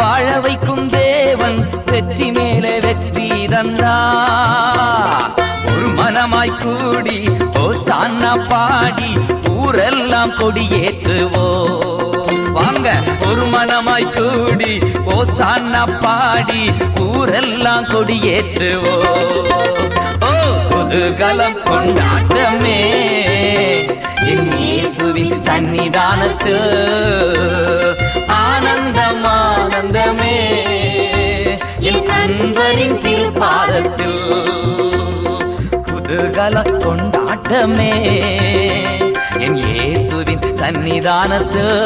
வாழ வைக்கும் தேவன் வெற்றி மேலே வெற்றி தந்தார். ஒரு மனமாய் கூடி ஓசானா பாடி ஊரெல்லாம் கொடியேற்றுவோம். வாங்க ஒரு மனமாய் கூடி ஓசானா பாடி ஊரெல்லாம் கொடியேற்றுவோம். ஓ குதூகலம் கொண்டாட்டமே என் இயேசுவின் சன்னிதானத்தில், ஆனந்தம் ஆனந்தமே என் நண்பரின் திருப்பாதத்தில். குதூகலம் கொண்டாட்டமே என் இயேசுவின் சன்னிதானத்தில்.